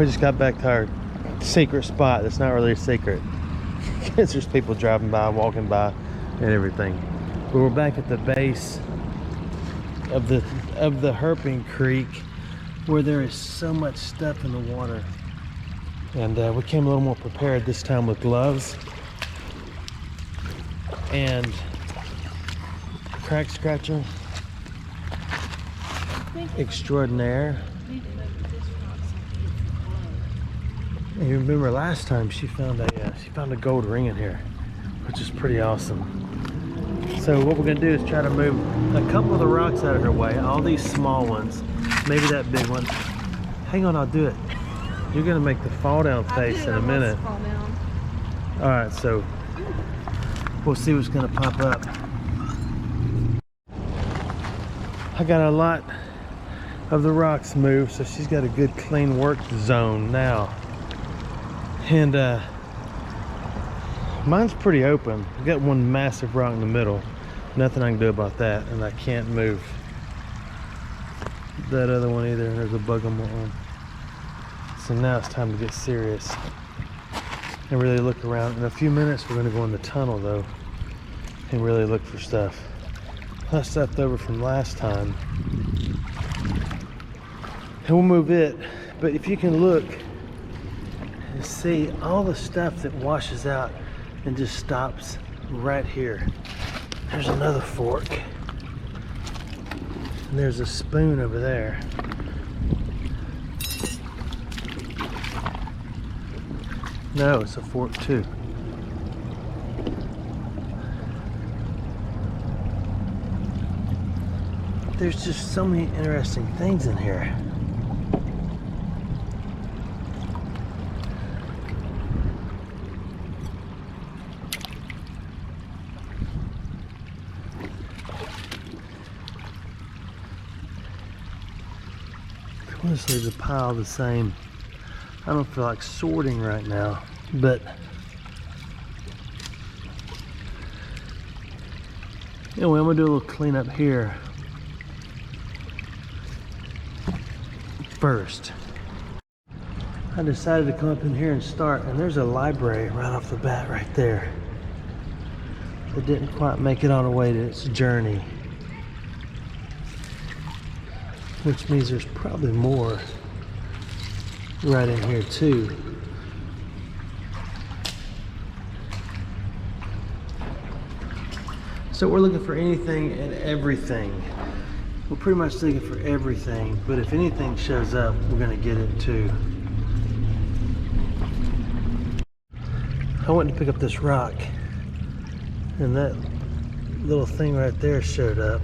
We just got back to our secret spot. That's not really a secret. Because there's people driving by, walking by, and everything. But we're back at the base of the Herping Creek, where there is so much stuff in the water. And we came a little more prepared this time with gloves and crack scratcher extraordinaire. And you remember last time she found a gold ring in here, which is pretty awesome. So what we're gonna do is try to move a couple of the rocks out of her way, all these small ones, maybe that big one. Hang on, I'll do it. You're gonna make the fall down face in a minute. All right, so we'll see what's gonna pop up. I got a lot of the rocks moved, so she's got a good clean work zone now. And mine's pretty open. I've got one massive rock in the middle. Nothing I can do about that, and I can't move that other one either. There's a bug on that one. So now it's time to get serious and really look around. In a few minutes we're going to go in the tunnel though and really look for stuff. That's left over from last time. And we'll move it, but if you can look and see all the stuff that washes out and just stops right here. There's another fork. And there's a spoon over there. No, it's a fork too. There's just so many interesting things in here. Honestly, the pile the same. I don't feel like sorting right now, but anyway, I'm gonna do a little cleanup here first. I decided to come up in here and start, and there's a library right off the bat right there that didn't quite make it on the way to its journey, which means there's probably more right in here too. So we're looking for anything and everything. We're pretty much looking for everything, but if anything shows up, we're gonna get it too. I went to pick up this rock, and that little thing right there showed up.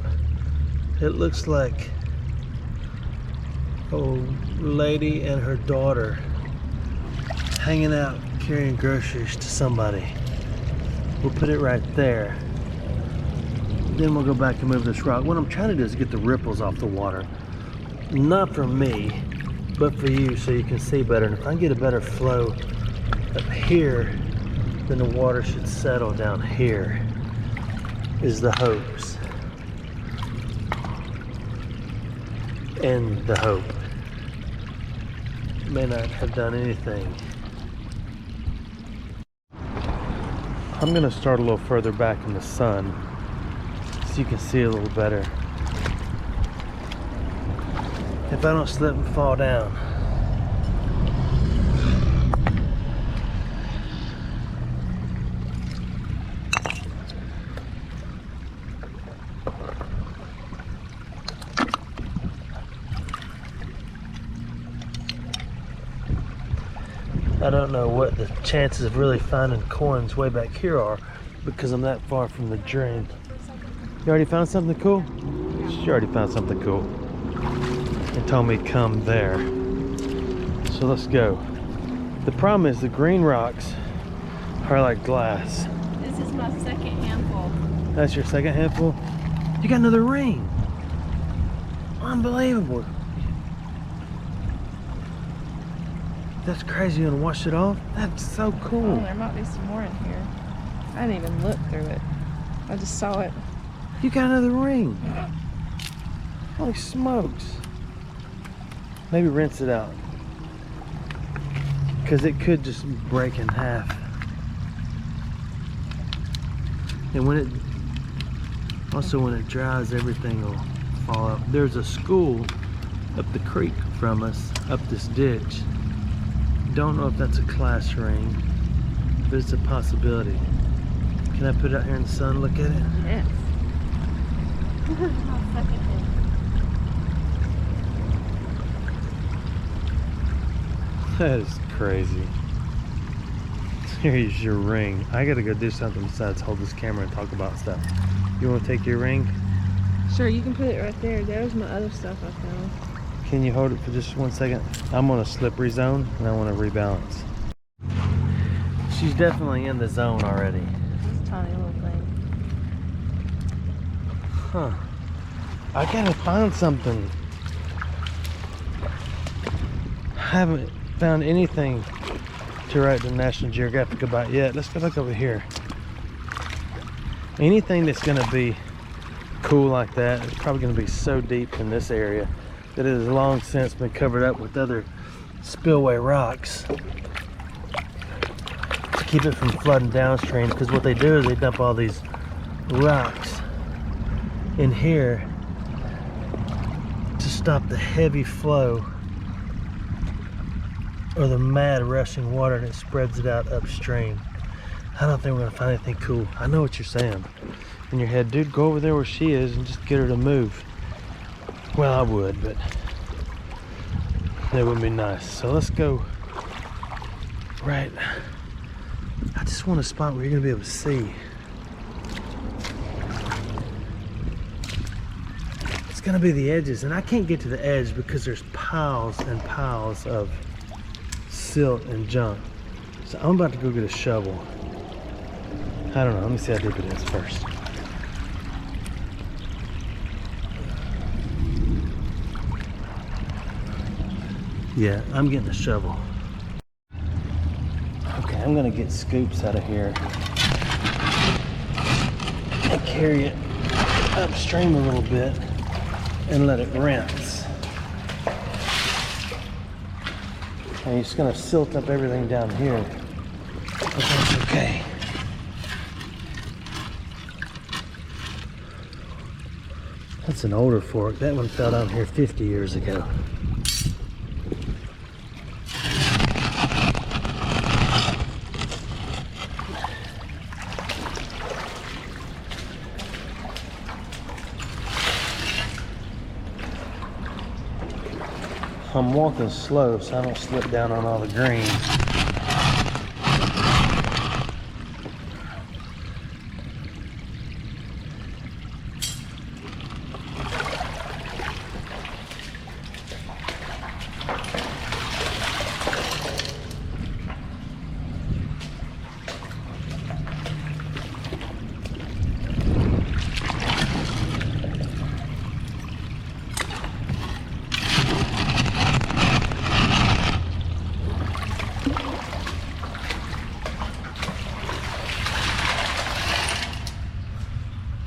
It looks like a lady and her daughter hanging out carrying groceries to somebody. We'll put it right there. Then we'll go back and move this rock. What I'm trying to do is get the ripples off the water. Not for me, but for you, so you can see better. And if I can get a better flow up here, then the water should settle down here, is the hopes. And the hope. May not have done anything. I'm gonna start a little further back in the sun so you can see a little better. If I don't slip and fall down. I don't know what the chances of really finding coins way back here are because I'm that far from the drain. You already found something cool? She already found something cool and told me come there. So let's go. The problem is the green rocks are like glass. This is my second handful. That's your second handful? You got another ring. Unbelievable. That's crazy. You gonna wash it off? That's so cool. Oh, there might be some more in here. I didn't even look through it. I just saw it. You got another ring. Holy smokes. Maybe rinse it out. because it could just break in half. And when it dries, everything will fall up. There's a school up the creek from us, up this ditch. Don't know if that's a class ring, but it's a possibility. Can I put it out here in the sun, look at it? Yes. I'll suck it in. That is crazy. Here's your ring. I gotta go do something besides hold this camera and talk about stuff. You wanna take your ring? Sure, you can put it right there. There's my other stuff I found. Can you hold it for just 1 second? I'm on a slippery zone and I wanna rebalance. She's definitely in the zone already. This tiny little thing. Huh. I gotta find something. I haven't found anything to write to National Geographic about yet. Let's go look over here. Anything that's gonna be cool like that is probably gonna be so deep in this area that it has long since been covered up with other spillway rocks to keep it from flooding downstream, because what they do is they dump all these rocks in here to stop the heavy flow or the mad rushing water, and it spreads it out upstream. I don't think we're gonna find anything cool. I know what you're saying in your head, dude. Go over there where she is and just get her to move. Well, I would, but that wouldn't be nice. So let's go right. I just want a spot where you're gonna be able to see. It's gonna be the edges, and I can't get to the edge because there's piles and piles of silt and junk. So I'm about to go get a shovel. I don't know, let me see how deep it is first. Yeah, I'm getting a shovel. Okay, I'm gonna get scoops out of here and carry it upstream a little bit and let it rinse. And you're just gonna silt up everything down here, but that's okay. That's an older fork. That one fell down here 50 years ago. I'm walking slow so I don't slip down on all the green.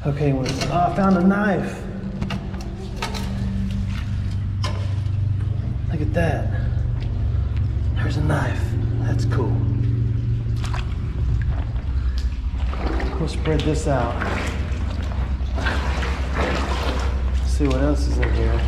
Okay, well, I found a knife. Look at that. There's a knife. That's cool. We'll spread this out. See what else is in here.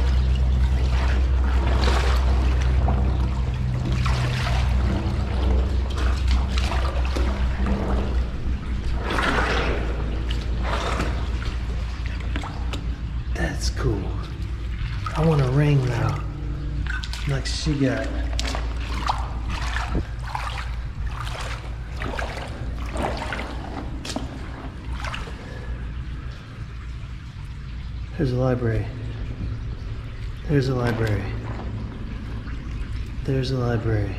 That's cool. I want a ring though, like she got. There's a library. There's a library. There's a library.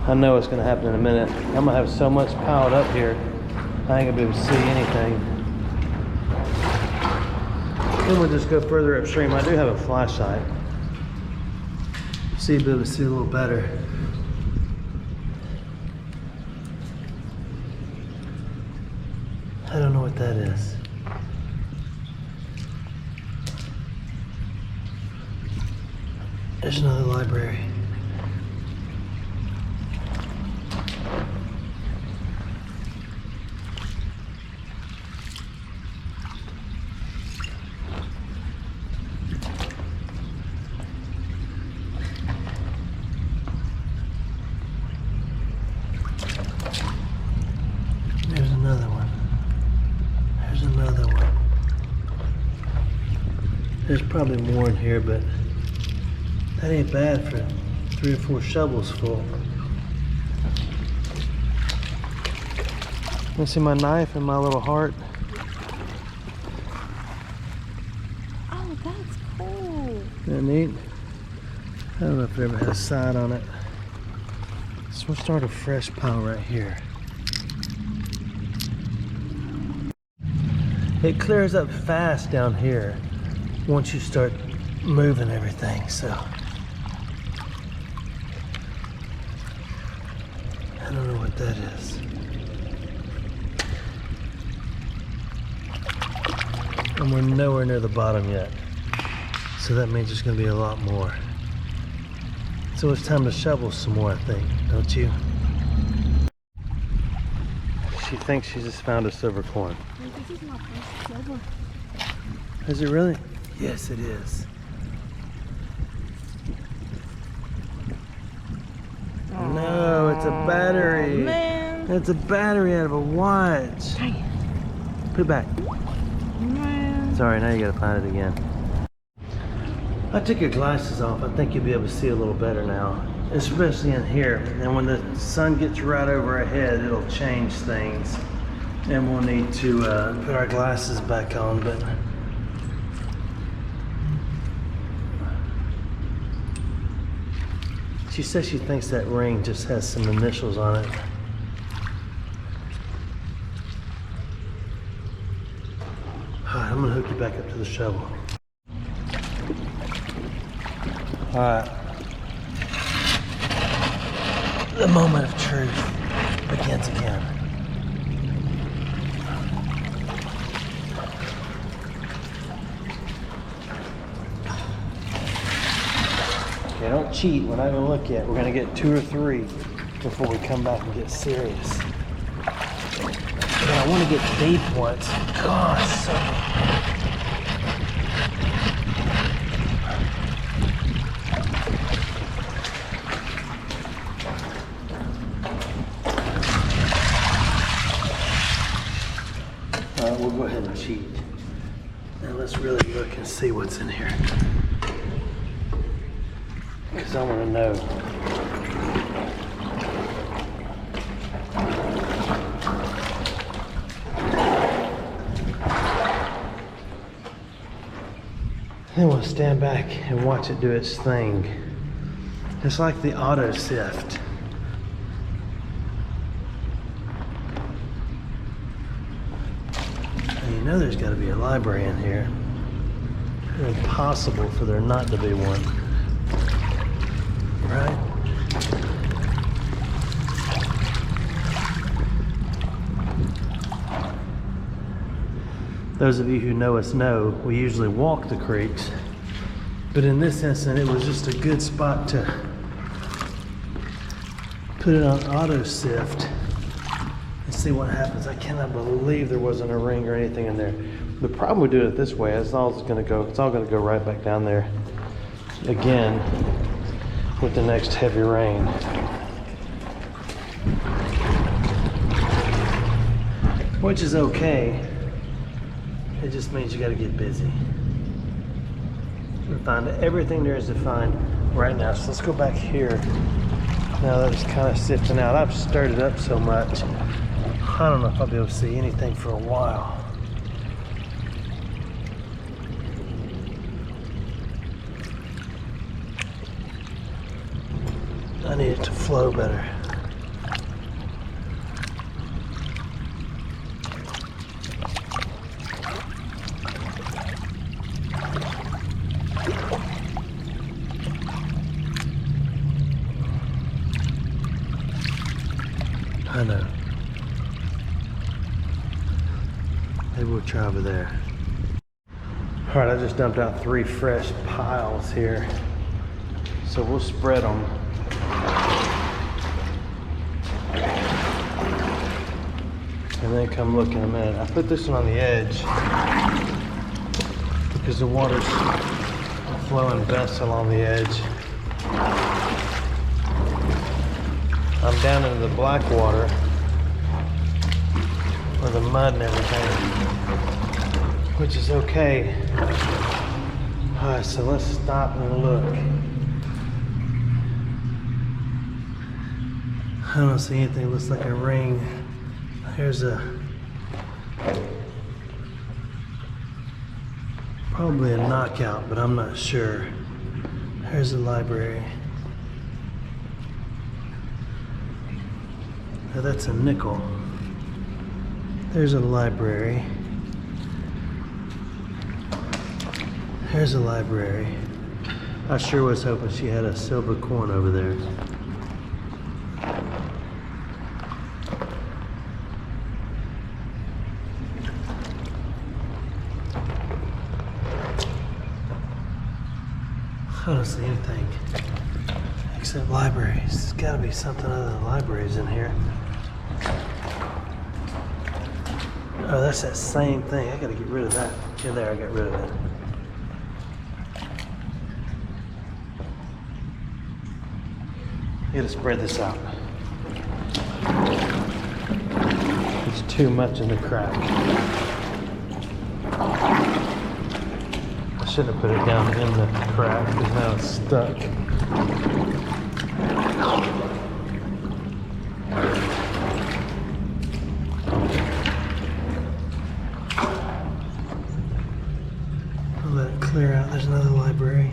I know what's gonna happen in a minute. I'm gonna have so much piled up here, I ain't gonna be able to see anything. Then we'll just go further upstream. I do have a flashlight. So you'll be able to see a little better. I don't know what that is. There's another library. There's another one. There's another one. There's probably more in here, but that ain't bad for 3 or 4 shovels full. You see my knife and my little heart? Oh, that's cool. Isn't that neat? I don't know if it ever had a side on it. So we'll start a fresh pile right here. It clears up fast down here once you start moving everything, so I don't know what that is. And we're nowhere near the bottom yet, so that means there's going to be a lot more. So it's time to shovel some more, I think, don't you? She thinks she just found a silver coin. This is my first silver. Is it really? Yes, it is. No, it's a battery. Man. It's a battery out of a watch. Dang it. Put it back. Man. Sorry, now you gotta find it again. I took your glasses off. I think you'll be able to see a little better now, especially in here. And when the sun gets right over our head, it'll change things. And we'll need to put our glasses back on, but she says she thinks that ring just has some initials on it. Alright, I'm gonna hook you back up to the shovel. Alright. The moment of truth begins again. Okay, don't cheat. We're not gonna look yet. We're gonna get 2 or 3 before we come back and get serious. But I want to get deep once. Gosh, so we'll go ahead and cheat. Now let's really look and see what's in here. Because I want to know. Then we'll stand back and watch it do its thing. It's like the auto sift. And you know there's got to be a library in here. It's impossible for there not to be one. Right? Those of you who know us know we usually walk the creeks, but in this instance it was just a good spot to put it on auto sift and see what happens. I cannot believe there wasn't a ring or anything in there. The problem with doing it this way is it's all going to go right back down there again with the next heavy rain. Which is okay. It just means you got to get busy. We'll find everything there is to find right now. So let's go back here. Now that it's kind of sifting out. I've stirred it up so much. I don't know if I'll be able to see anything for a while. I need it to flow better. I know. Maybe we'll try over there. All right, I just dumped out 3 fresh piles here. So we'll spread them. And then come look in a minute. I put this one on the edge because the water's flowing best along the edge. I'm down into the black water or the mud and everything, which is okay. Alright, so let's stop and look. I don't see anything that looks like a ring. Here's probably a knockout, but I'm not sure. Here's the library. Now that's a nickel. There's a library. Here's a library. I sure was hoping she had a silver coin over there. I don't see anything except libraries. There's gotta be something other than libraries in here. Oh, that's that same thing. I gotta get rid of that. Yeah, there, I got rid of it. I gotta spread this out. It's too much in the crack. I shouldn't have put it down in the crack because now it's stuck. I'll let it clear out. There's another library.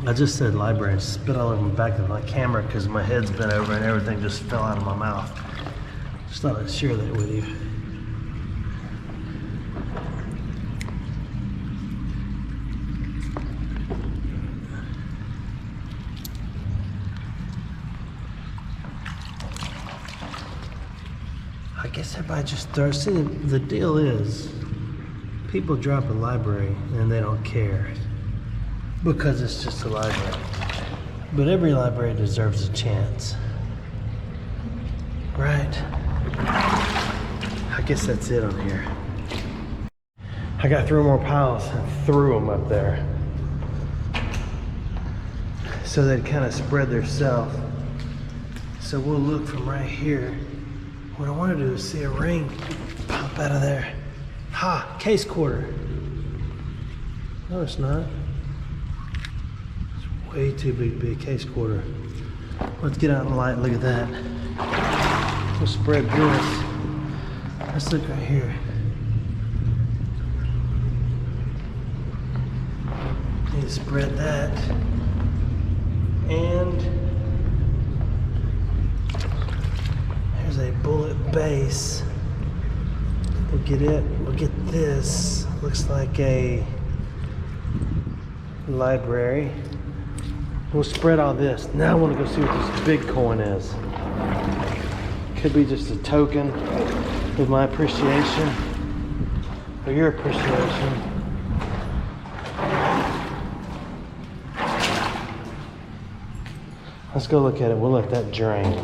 I just said library and spit all over the back of my camera because my head's bent over and everything just fell out of my mouth. Just thought I'd share that with you. I guess everybody just throws. See, the deal is, people drop a library and they don't care because it's just a library. But every library deserves a chance, right? I guess that's it on here. I got 3 more piles and threw them up there so they'd kind of spread theirself. So we'll look from right here. What I want to do is see a ring pop out of there. Ha! Case quarter. No, it's not. It's way too big to be a case quarter. Let's get out in the light and look at that. We'll spread this. Let's look right here. Need to spread that. And there's a bullet base. We'll get it. We'll get this. Looks like a library. We'll spread all this. Now I want to go see what this big coin is. Could be just a token of my appreciation or your appreciation. Let's go look at it. We'll let that drain.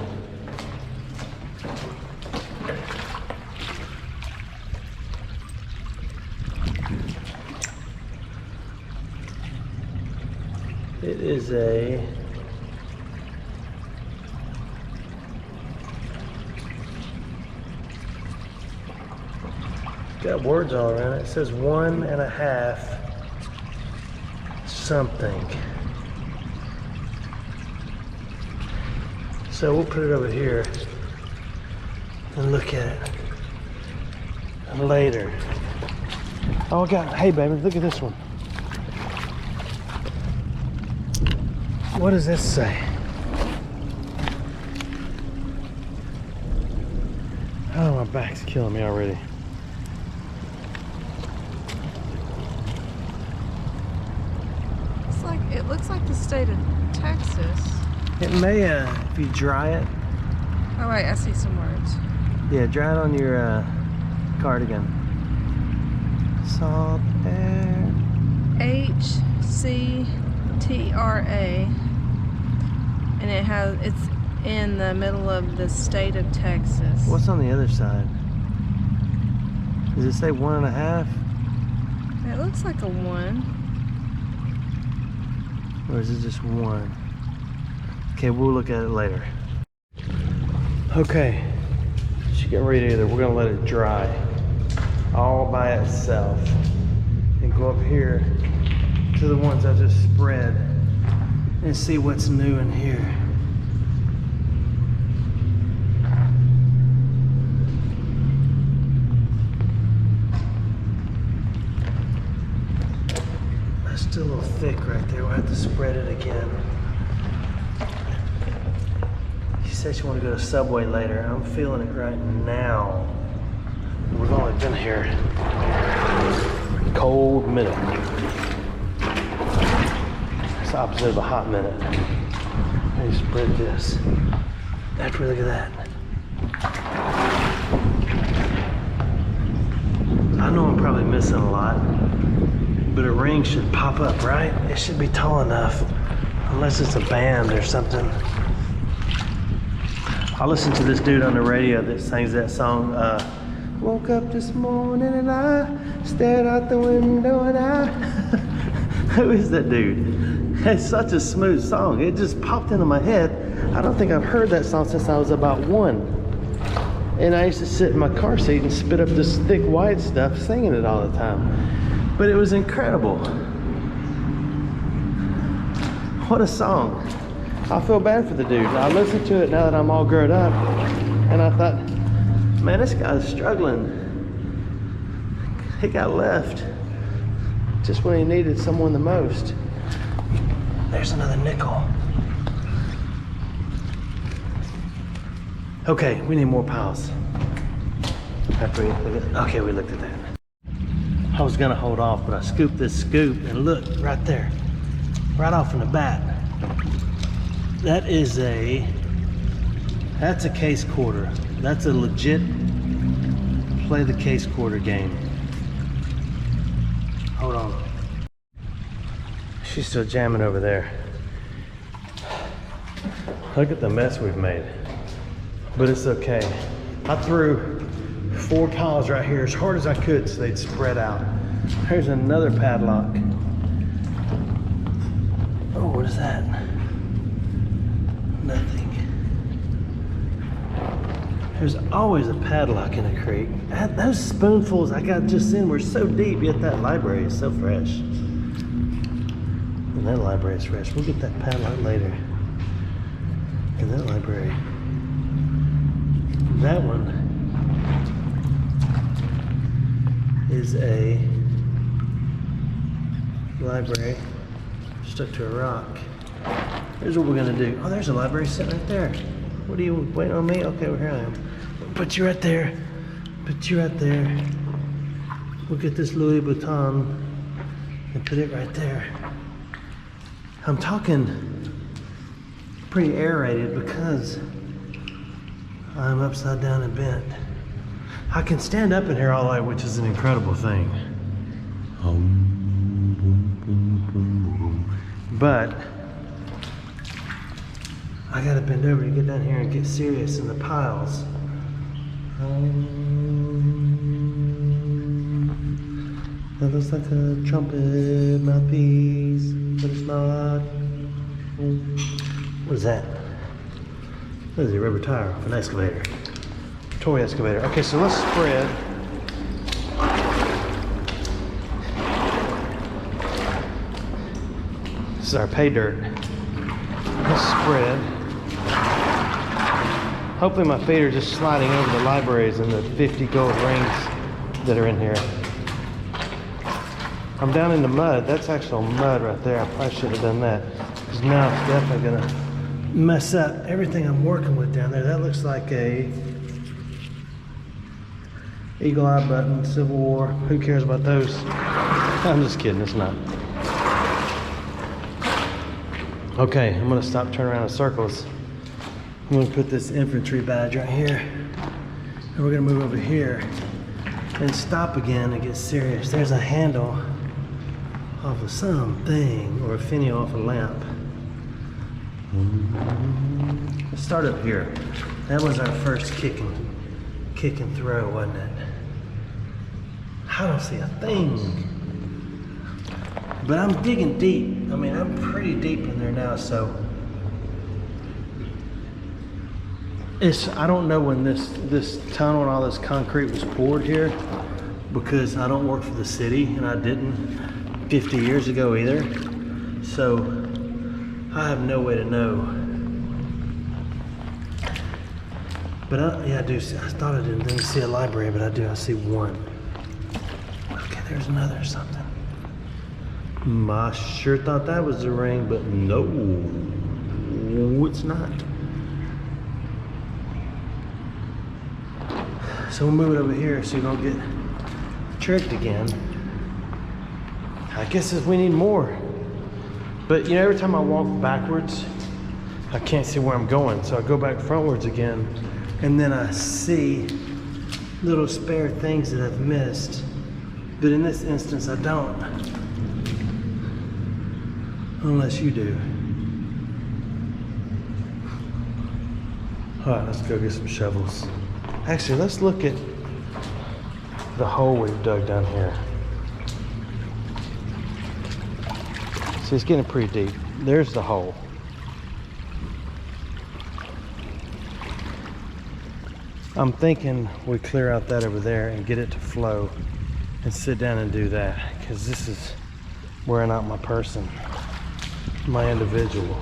It is a got words all around it. It says 1.5 something. So we'll put it over here and look at it later. Oh, I got, hey baby, look at this one. What does this say? Oh, my back's killing me already. It looks like the state of Texas. It may, if you dry it. Oh wait, I see some words. Yeah, dry it on your cardigan. Salt air. HC TRA, and it's in the middle of the state of Texas. What's on the other side? Does it say 1.5? It looks like a 1. Or is it just 1? Okay, we'll look at it later. Okay, she get ready either. We're gonna let it dry all by itself and go up here to the ones I just spread and see what's new in here. That's still a little thick right there. We'll have to spread it again. She said she wanted to go to Subway later. I'm feeling it right now. We've only been here a cold minute. It's the opposite of a hot minute. Let me spread this. After, look at that. I know I'm probably missing a lot, but a ring should pop up, right? It should be tall enough, unless it's a band or something. I listened to this dude on the radio that sings that song, woke up this morning and I stared out the window and I... Who is that dude? It's such a smooth song. It just popped into my head. I don't think I've heard that song since I was about 1. And I used to sit in my car seat and spit up this thick white stuff singing it all the time. But it was incredible. What a song. I feel bad for the dude. I listened to it now that I'm all grown up, and I thought, man, this guy's struggling. He got left just when he needed someone the most. There's another nickel. Okay, we need more piles. Okay, we looked at that. I was gonna hold off, but I scooped this scoop and look, right there. Right off in the bat. That's a case quarter. That's a legit play the case quarter game. Hold on. She's still jamming over there. Look at the mess we've made. But it's okay. I threw 4 piles right here as hard as I could so they'd spread out. Here's another padlock. Oh, what is that? Nothing. There's always a padlock in a creek. Those spoonfuls I got just in were so deep, yet that library is so fresh. And that library is fresh. We'll get that padlock later. In that library. That one is a library stuck to a rock. Here's what we're gonna do. Oh, there's a library sitting right there. What are you waiting on me? Okay, well, here I am. Put you right there. Put you right there. We'll get this Louis Vuitton and put it right there. I'm talking pretty aerated because I'm upside down and bent. I can stand up in here all the way, which is an incredible thing. But I gotta bend over to get down here and get serious in the piles. That looks like a trumpet mouthpiece, but it's not. What is that? That is a rubber tire of an excavator. Toy excavator. Okay, so let's spread. This is our pay dirt. Let's spread. Hopefully my feet are just sliding over the libraries and the 50 gold rings that are in here. I'm down in the mud. That's actual mud right there. I probably should have done that, because now it's definitely gonna mess up everything I'm working with down there. That looks like a Eagle Eye button, Civil War. Who cares about those? I'm just kidding, it's not. Okay, I'm gonna stop turning around in circles. I'm gonna put this infantry badge right here. And we're gonna move over here and stop again and get serious. There's a handle off of something, or a finial off a lamp. Let's start up here. That was our first kick and throw, wasn't it? I don't see a thing. But I'm digging deep. I mean, I'm pretty deep in there now, so I don't know when this tunnel and all this concrete was poured here, because I don't work for the city, and I didn't 50 years ago either. So I have no way to know. But yeah, I do see, I thought I didn't see a library, but I do, I see one. Okay, there's another something. I sure thought that was the ring, but no, it's not. So we'll move it over here so you don't get tricked again. I guess we need more. But you know, every time I walk backwards, I can't see where I'm going. So I go back frontwards again, and then I see little spare things that I've missed. But in this instance, I don't. Unless you do. All right, let's go get some shovels. Actually, let's look at the hole we've dug down here. See, it's getting pretty deep. There's the hole. I'm thinking we clear out that over there and get it to flow and sit down and do that, because this is wearing out my person, my individual.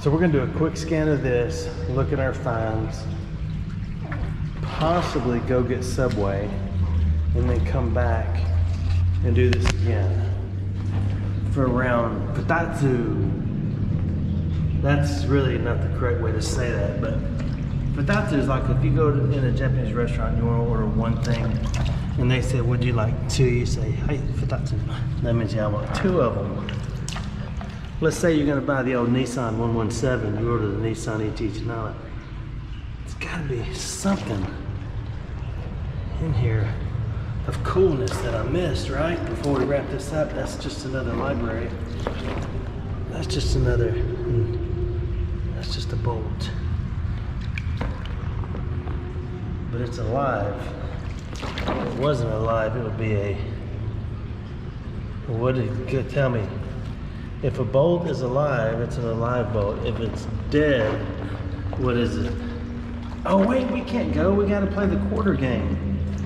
So we're gonna do a quick scan of this, look at our finds, possibly go get Subway, and then come back and do this again for around Patatsu. That's really not the correct way to say that, but Patatsu is like if you go in a Japanese restaurant and you want to order one thing, and they say, would you like two? You say, hey, Patatsu. That means I want two of them. Let's say you're gonna buy the old Nissan 117, you order the Nissan ET Denali. It's gotta be something in here of coolness that I missed, right? Before we wrap this up, that's just another library. That's just another, that's just a bolt. But it's alive. If it wasn't alive, it would be a, what did it tell me? If a bolt is alive, it's an alive bolt. If it's dead, what is it? Oh wait, we can't go. We gotta play the quarter game.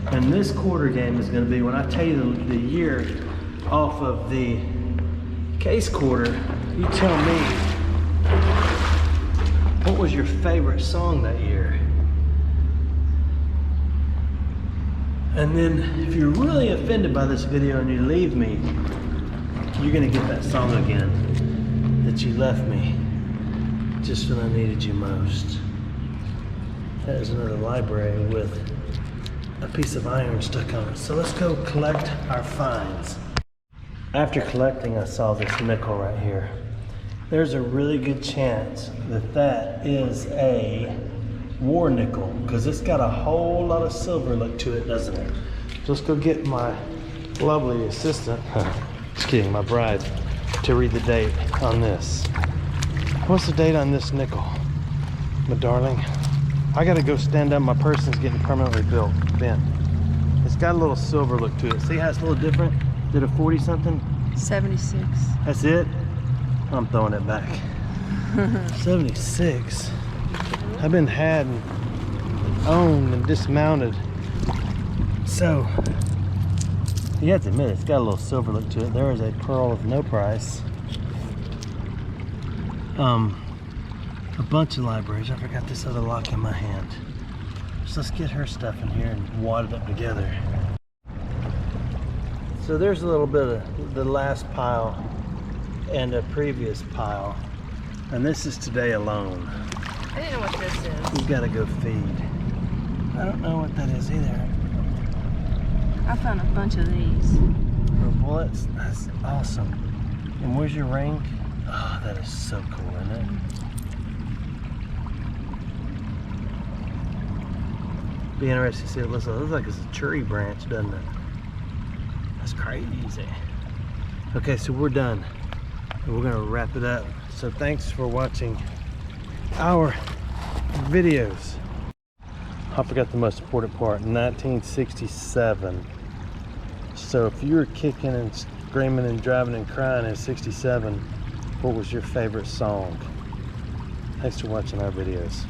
And this quarter game is gonna be when I tell you the year off of the case quarter, you tell me what was your favorite song that year. And then if you're really offended by this video and you leave me, you're gonna get that song again that you left me just when I needed you most. That is another library with a piece of iron stuck on it. So let's go collect our finds. After collecting, I saw this nickel right here. There's a really good chance that that is a war nickel, because it's got a whole lot of silver look to it, doesn't it? So let's go get my lovely assistant, just kidding, my bride, to read the date on this. What's the date on this nickel, my darling? I gotta go stand up, my person's getting permanently built, bent. It's got a little silver look to it. See how it's a little different? Did a 40 something? 76. That's it? I'm throwing it back. 76. I've been had and owned and dismounted. So, you have to admit, it's got a little silver look to it. There is a pearl of no price. A bunch of libraries. I forgot this other lock in my hand. So let's get her stuff in here and wad it up together. So there's a little bit of the last pile and a previous pile. And this is today alone. I didn't know what this is. We've got to go feed. I don't know what that is either. I found a bunch of these. For bullets? That's awesome. And where's your ring? Oh, that is so cool, isn't it? Be interesting to see what it looks like. It looks like it's a tree branch, doesn't it? That's crazy. Okay, so we're done. And we're gonna wrap it up. So thanks for watching our videos. I forgot the most important part, 1967. So if you were kicking and screaming and driving and crying in 67, what was your favorite song? Thanks for watching our videos.